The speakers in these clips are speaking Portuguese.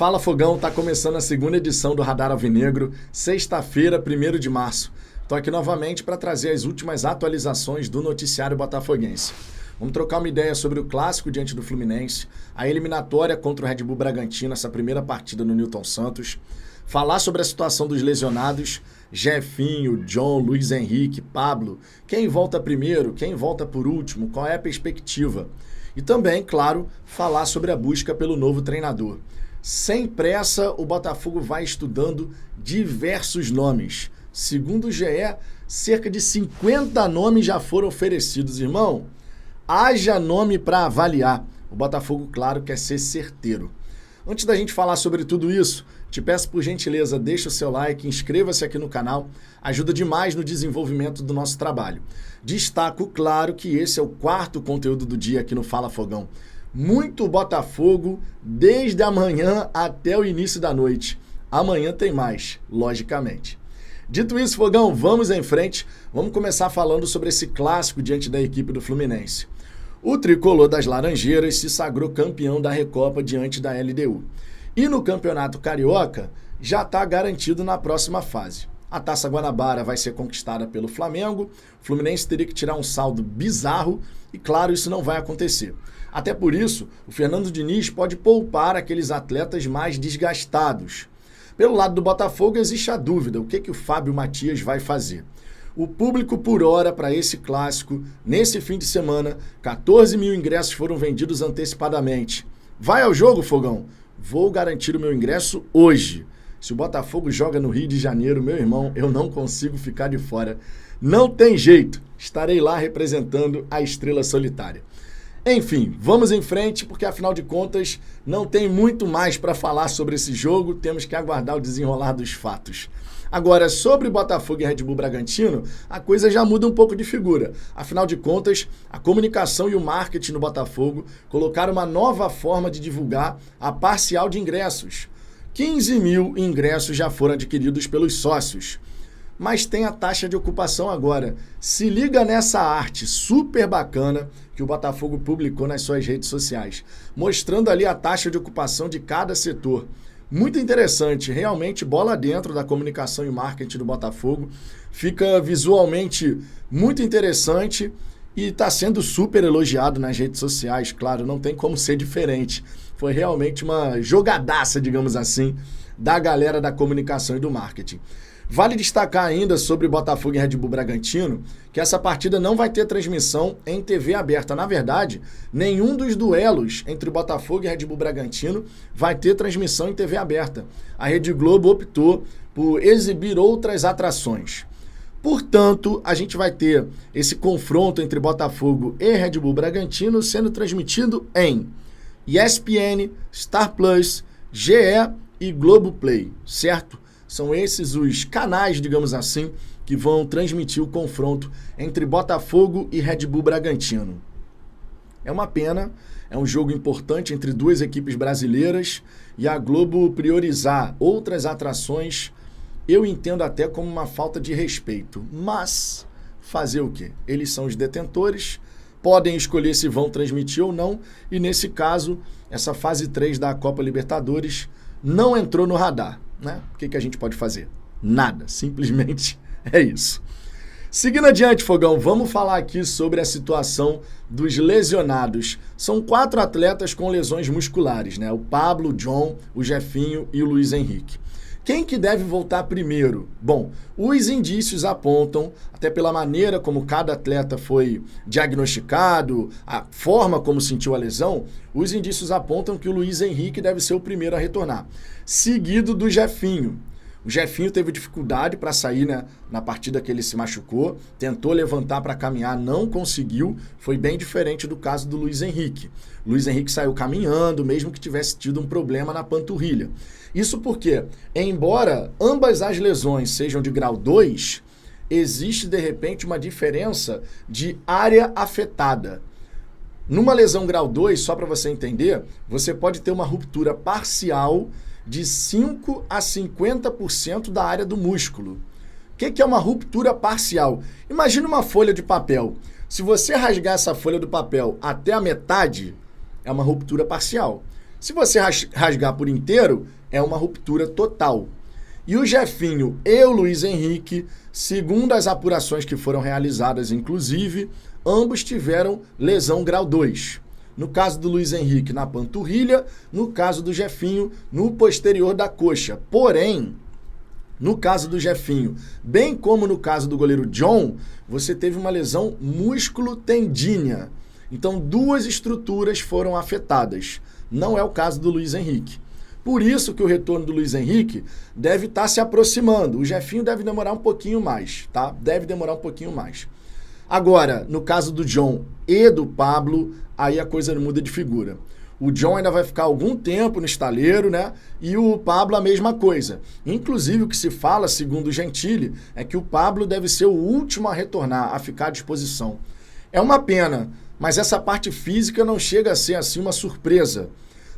Fala Fogão, tá começando a segunda edição do Radar Alvinegro, sexta-feira, 1º de março. Tô aqui novamente para trazer as últimas atualizações do noticiário botafoguense. Vamos trocar uma ideia sobre o clássico diante do Fluminense, a eliminatória contra o Red Bull Bragantino, essa primeira partida no Newton Santos, falar sobre a situação dos lesionados, Jefinho, John, Luiz Henrique, Pablo, quem volta primeiro, quem volta por último, qual é a perspectiva. E também, claro, falar sobre a busca pelo novo treinador. Sem pressa, o Botafogo vai estudando diversos nomes. Segundo o GE, cerca de 50 nomes já foram oferecidos, irmão. Haja nome para avaliar. O Botafogo, claro, quer ser certeiro. Antes da gente falar sobre tudo isso, te peço por gentileza, deixa o seu like, inscreva-se aqui no canal, ajuda demais no desenvolvimento do nosso trabalho. Destaco, claro, que esse é o 4º conteúdo do dia aqui no Fala Fogão. Muito Botafogo, desde amanhã até o início da noite. Amanhã tem mais, logicamente. Dito isso, Fogão, vamos em frente. Vamos começar falando sobre esse clássico diante da equipe do Fluminense. O tricolor das Laranjeiras se sagrou campeão da Recopa diante da LDU. E no Campeonato Carioca já está garantido na próxima fase. A Taça Guanabara vai ser conquistada pelo Flamengo, o Fluminense teria que tirar um saldo bizarro e, claro, isso não vai acontecer. Até por isso, o Fernando Diniz pode poupar aqueles atletas mais desgastados. Pelo lado do Botafogo existe a dúvida, o que o Fábio Matias vai fazer? O público por hora para esse clássico, nesse fim de semana, 14 mil ingressos foram vendidos antecipadamente. Vai ao jogo, Fogão? Vou garantir o meu ingresso hoje. Se o Botafogo joga no Rio de Janeiro, meu irmão, eu não consigo ficar de fora. Não tem jeito, estarei lá representando a Estrela Solitária. Enfim, vamos em frente, porque afinal de contas não tem muito mais para falar sobre esse jogo, temos que aguardar o desenrolar dos fatos. Agora, sobre Botafogo e Red Bull Bragantino, a coisa já muda um pouco de figura. Afinal de contas, a comunicação e o marketing no Botafogo colocaram uma nova forma de divulgar a parcial de ingressos. 15 mil ingressos já foram adquiridos pelos sócios. Mas tem a taxa de ocupação agora. Se liga nessa arte super bacana que o Botafogo publicou nas suas redes sociais, mostrando ali a taxa de ocupação de cada setor. Muito interessante, realmente bola dentro da comunicação e marketing do Botafogo. Fica visualmente muito interessante e está sendo super elogiado nas redes sociais, claro, não tem como ser diferente. Foi realmente uma jogadaça, digamos assim, da galera da comunicação e do marketing. Vale destacar ainda sobre Botafogo e Red Bull Bragantino que essa partida não vai ter transmissão em TV aberta. Na verdade, nenhum dos duelos entre Botafogo e Red Bull Bragantino vai ter transmissão em TV aberta. A Rede Globo optou por exibir outras atrações. Portanto, a gente vai ter esse confronto entre Botafogo e Red Bull Bragantino sendo transmitido em ESPN, Star Plus, GE e Globoplay, certo? São esses os canais, digamos assim, que vão transmitir o confronto entre Botafogo e Red Bull Bragantino. É uma pena, é um jogo importante entre duas equipes brasileiras e a Globo priorizar outras atrações, eu entendo até como uma falta de respeito. Mas fazer o quê? Eles são os detentores, podem escolher se vão transmitir ou não, e nesse caso, essa fase 3 da Copa Libertadores não entrou no radar. Né? O que a gente pode fazer? Nada, simplesmente é isso. Seguindo adiante, Fogão, vamos falar aqui sobre a situação dos lesionados. São 4 atletas com lesões musculares, né? O Pablo, o John, o Jefinho e o Luiz Henrique. Quem que deve voltar primeiro? Bom, os indícios apontam, até pela maneira como cada atleta foi diagnosticado, a forma como sentiu a lesão, os indícios apontam que o Luiz Henrique deve ser o primeiro a retornar, seguido do Jefinho. O Jefinho teve dificuldade para sair, né, na partida que ele se machucou, tentou levantar para caminhar, não conseguiu, foi bem diferente do caso do Luiz Henrique. O Luiz Henrique saiu caminhando, mesmo que tivesse tido um problema na panturrilha. Isso porque, embora ambas as lesões sejam de grau 2, existe de repente uma diferença de área afetada. Numa lesão grau 2, só para você entender, você pode ter uma ruptura parcial de 5 a 50% da área do músculo. O que é uma ruptura parcial? Imagina uma folha de papel. Se você rasgar essa folha do papel até a metade, é uma ruptura parcial. Se você rasgar por inteiro, é uma ruptura total. E o Jefinho e o Luiz Henrique, segundo as apurações que foram realizadas, inclusive, ambos tiveram lesão grau 2. No caso do Luiz Henrique, na panturrilha, no caso do Jefinho, no posterior da coxa. Porém, no caso do Jefinho, bem como no caso do goleiro John, você teve uma lesão músculo-tendínea. Então, duas estruturas foram afetadas. Não é o caso do Luiz Henrique. Por isso que o retorno do Luiz Henrique deve estar se aproximando. O Jefinho deve demorar um pouquinho mais, tá? Deve demorar um pouquinho mais. Agora, no caso do John e do Pablo, aí a coisa muda de figura. O John ainda vai ficar algum tempo no estaleiro, né? E o Pablo a mesma coisa. Inclusive, o que se fala, segundo o Gentili, é que o Pablo deve ser o último a retornar, a ficar à disposição. É uma pena, mas essa parte física não chega a ser assim uma surpresa.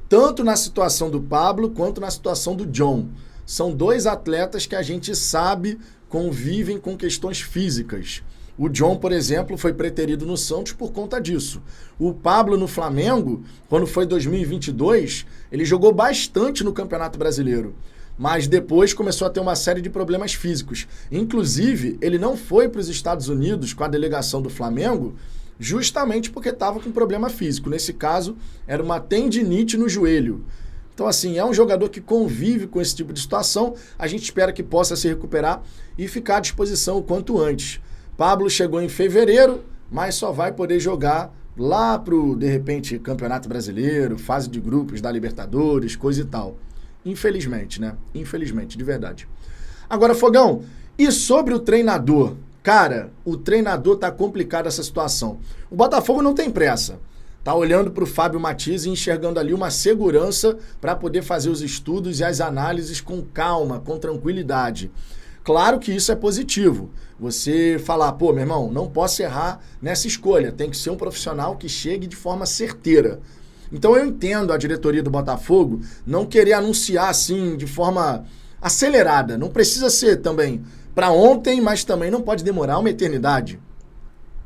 Tanto na situação do Pablo quanto na situação do John. São dois atletas que a gente sabe convivem com questões físicas. O John, por exemplo, foi preterido no Santos por conta disso. O Pablo no Flamengo, quando foi 2022, ele jogou bastante no Campeonato Brasileiro. Mas depois começou a ter uma série de problemas físicos. Inclusive, ele não foi para os Estados Unidos com a delegação do Flamengo justamente porque estava com problema físico. Nesse caso, era uma tendinite no joelho. Então, assim, é um jogador que convive com esse tipo de situação. A gente espera que possa se recuperar e ficar à disposição o quanto antes. Pablo chegou em fevereiro, mas só vai poder jogar lá pro, de repente, Campeonato Brasileiro, fase de grupos da Libertadores, coisa e tal. Infelizmente, né? Infelizmente, de verdade. Agora, Fogão, e sobre o treinador? Cara, o treinador tá complicado essa situação. O Botafogo não tem pressa. Tá olhando para o Fábio Matias e enxergando ali uma segurança para poder fazer os estudos e as análises com calma, com tranquilidade. Claro que isso é positivo. Você falar, pô, meu irmão, não posso errar nessa escolha. Tem que ser um profissional que chegue de forma certeira. Então eu entendo a diretoria do Botafogo não querer anunciar assim de forma acelerada. Não precisa ser também para ontem, mas também não pode demorar uma eternidade.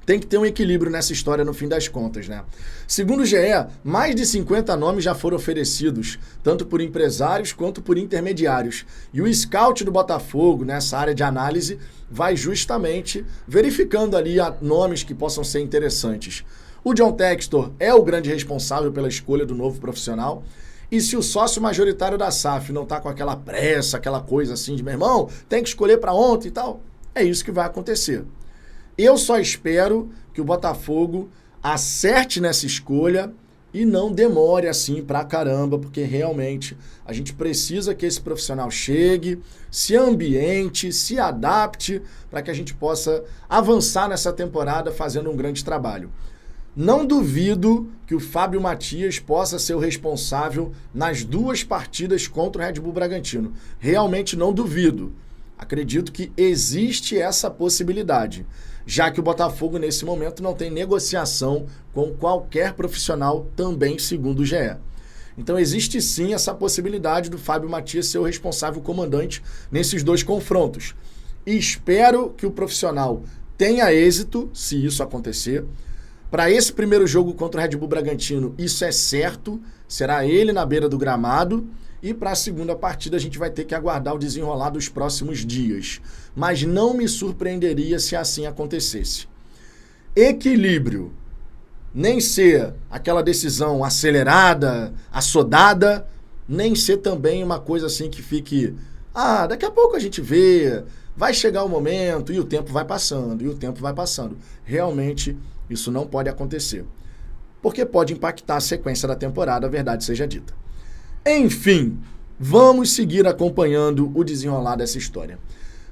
Tem que ter um equilíbrio nessa história no fim das contas, né? Segundo o GE, mais de 50 nomes já foram oferecidos, tanto por empresários quanto por intermediários. E o scout do Botafogo, nessa área de análise, vai justamente verificando ali nomes que possam ser interessantes. O John Textor é o grande responsável pela escolha do novo profissional. E se o sócio majoritário da SAF não está com aquela pressa, aquela coisa assim de, meu irmão, tem que escolher para ontem e tal, é isso que vai acontecer. Eu só espero que o Botafogo acerte nessa escolha e não demore assim pra caramba, porque realmente a gente precisa que esse profissional chegue, se ambiente, se adapte para que a gente possa avançar nessa temporada fazendo um grande trabalho. Não duvido que o Fábio Matias possa ser o responsável nas 2 partidas contra o Red Bull Bragantino. Realmente não duvido. Acredito que existe essa possibilidade, já que o Botafogo, nesse momento, não tem negociação com qualquer profissional, também segundo o GE. Então, existe sim essa possibilidade do Fábio Matias ser o responsável comandante nesses 2 confrontos. E espero que o profissional tenha êxito, se isso acontecer. Para esse primeiro jogo contra o Red Bull Bragantino, isso é certo, será ele na beira do gramado. E para a segunda partida a gente vai ter que aguardar o desenrolar dos próximos dias. Mas não me surpreenderia se assim acontecesse. Equilíbrio. Nem ser aquela decisão acelerada, assodada, nem ser também uma coisa assim que fique... daqui a pouco a gente vê, vai chegar o momento e o tempo vai passando, e o tempo vai passando. Realmente isso não pode acontecer. Porque pode impactar a sequência da temporada, a verdade seja dita. Enfim, vamos seguir acompanhando o desenrolar dessa história.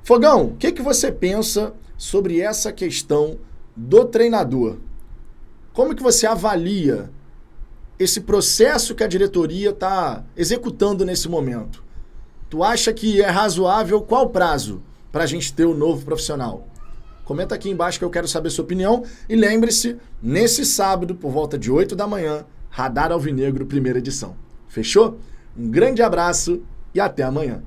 Fogão, o que você pensa sobre essa questão do treinador? Como que você avalia esse processo que a diretoria está executando nesse momento? Tu acha que é razoável qual prazo para a gente ter o novo profissional? Comenta aqui embaixo que eu quero saber sua opinião. E lembre-se, nesse sábado, por volta de 8 da manhã, Radar Alvinegro, primeira edição. Fechou? Um grande abraço e até amanhã.